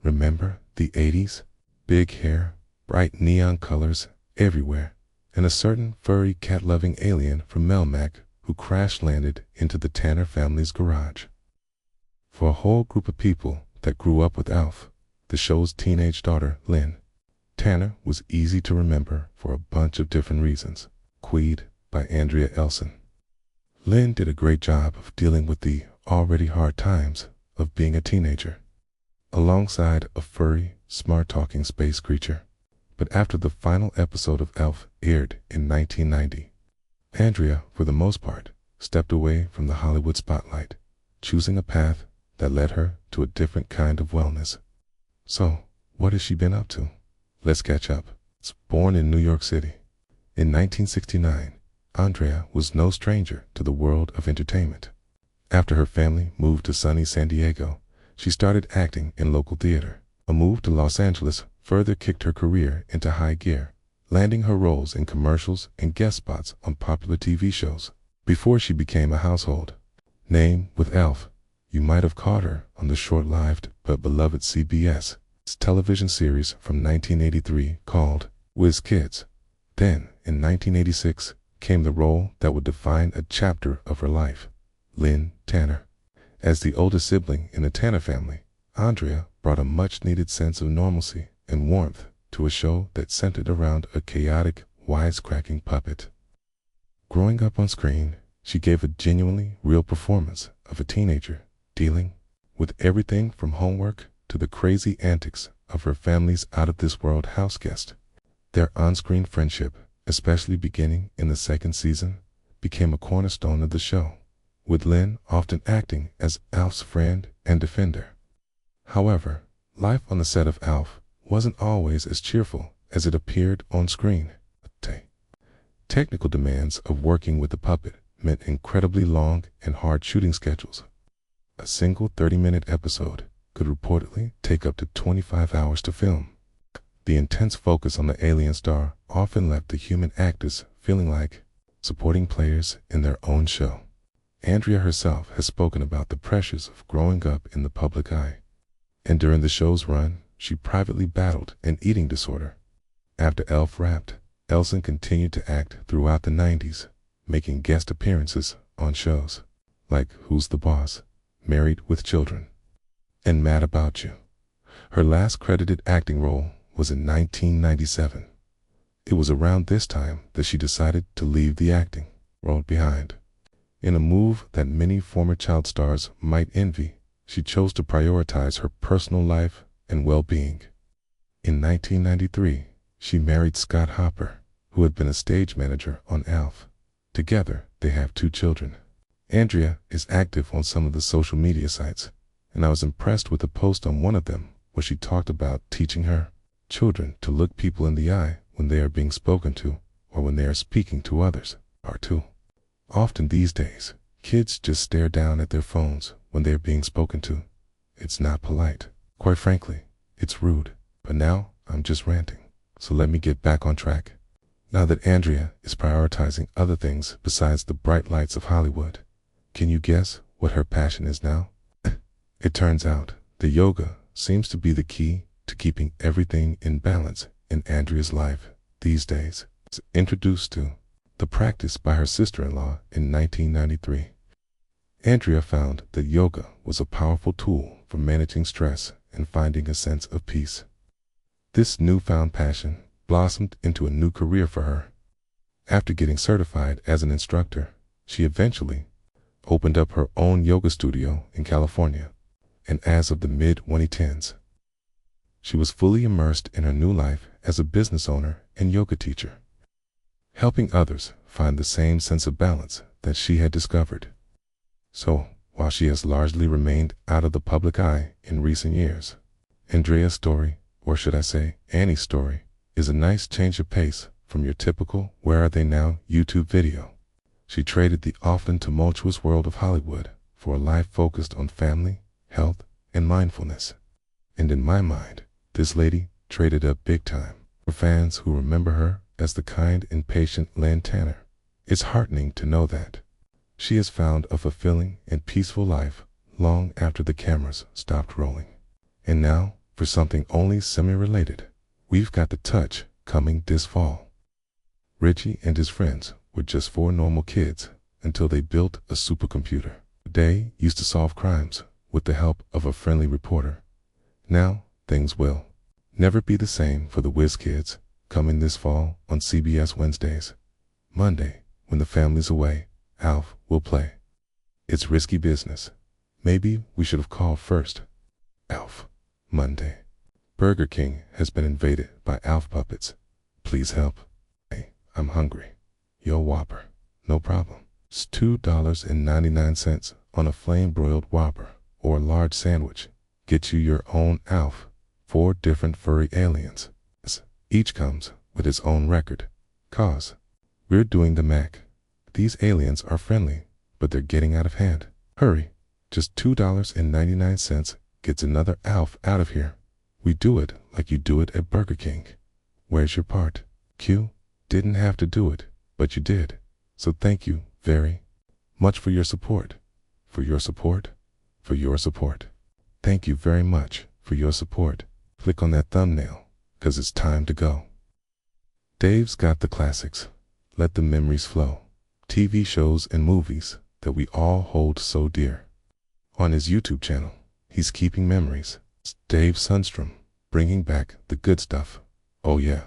Remember the 80s? Big hair, bright neon colors everywhere, and a certain furry cat-loving alien from Melmac who crash-landed into the Tanner family's garage. For a whole group of people that grew up with ALF, the show's teenage daughter, Lynn, Tanner was easy to remember for a bunch of different reasons. Queed by Andrea Elson. Lynn did a great job of dealing with the already hard times of being a teenager, alongside a furry, smart-talking space creature. But after the final episode of ALF aired in 1990, Andrea, for the most part, stepped away from the Hollywood spotlight, choosing a path that led her to a different kind of wellness. So, what has she been up to? Let's catch up. Born in New York City in 1969, Andrea was no stranger to the world of entertainment. After her family moved to sunny San Diego, she started acting in local theater. A move to Los Angeles further kicked her career into high gear, landing her roles in commercials and guest spots on popular TV shows. Before she became a household name with ALF, you might have caught her on the short-lived but beloved CBS television series from 1983 called Whiz Kids. Then, in 1986, came the role that would define a chapter of her life, Lynn Tanner. As the oldest sibling in the Tanner family, Andrea brought a much-needed sense of normalcy and warmth to a show that centered around a chaotic, wisecracking puppet. Growing up on screen, she gave a genuinely real performance of a teenager dealing with everything from homework to the crazy antics of her family's out-of-this-world house guest. Their on-screen friendship, especially beginning in the second season, became a cornerstone of the show, with Lynn often acting as ALF's friend and defender. However, life on the set of ALF wasn't always as cheerful as it appeared on screen. Technical demands of working with the puppet meant incredibly long and hard shooting schedules. A single 30-minute episode could reportedly take up to 25 hours to film. The intense focus on the alien star often left the human actors feeling like supporting players in their own show. Andrea herself has spoken about the pressures of growing up in the public eye, and during the show's run, she privately battled an eating disorder. After ALF wrapped, Elson continued to act throughout the 90s, making guest appearances on shows like Who's the Boss?, Married with Children, and Mad About You. Her last credited acting role was in 1997. It was around this time that she decided to leave the acting world behind. In a move that many former child stars might envy, she chose to prioritize her personal life and well-being. In 1993, she married Scott Hopper, who had been a stage manager on ALF. Together, they have 2 children. Andrea is active on some of the social media sites, and I was impressed with a post on one of them where she talked about teaching her children to look people in the eye when they are being spoken to or when they are speaking to others. R2. Often these days, kids just stare down at their phones when they are being spoken to. It's not polite. Quite frankly, it's rude. But now, I'm just ranting. So let me get back on track. Now that Andrea is prioritizing other things besides the bright lights of Hollywood, can you guess what her passion is now? It turns out the yoga seems to be the key to keeping everything in balance in Andrea's life these days. Introduced to the practice by her sister-in-law in 1993, Andrea found that yoga was a powerful tool for managing stress and finding a sense of peace. This newfound passion blossomed into a new career for her. After getting certified as an instructor, she eventually opened up her own yoga studio in California, and as of the mid-2010s, she was fully immersed in her new life as a business owner and yoga teacher, helping others find the same sense of balance that she had discovered. So, while she has largely remained out of the public eye in recent years, Andrea's story, or should I say Annie's story, is a nice change of pace from your typical Where Are They Now YouTube video. She traded the often tumultuous world of Hollywood for a life focused on family, health, and mindfulness. And in my mind, this lady traded up big time. For fans who remember her as the kind and patient Lynn Tanner, it's heartening to know that she has found a fulfilling and peaceful life long after the cameras stopped rolling. And now, for something only semi-related. We've got The Touch coming this fall. Richie and his friends were just 4 normal kids until they built a supercomputer. They used to solve crimes with the help of a friendly reporter. Now, things will never be the same for the Whiz Kids, coming this fall on CBS Wednesdays. Monday, when the family's away, ALF will play. It's risky business. Maybe we should have called first. ALF. Monday. Burger King has been invaded by ALF puppets. Please help. Hey, I'm hungry. Yo, Whopper. No problem. It's $2.99 on a flame-broiled Whopper or a large sandwich. Get you your own ALF. 4 different furry aliens. Each comes with its own record. 'Cause we're doing the Mac. These aliens are friendly, but they're getting out of hand. Hurry. Just $2.99 gets another ALF out of here. We do it like you do it at Burger King. Where's your part? Q, didn't have to do it, but you did. So thank you very much for your support. For your support. For your support. Thank you very much for your support. Click on that thumbnail, 'cause it's time to go. Dave's got the classics. Let the memories flow. TV shows and movies that we all hold so dear. On his YouTube channel, he's keeping memories. It's Dave Sundstrom, bringing back the good stuff. Oh yeah.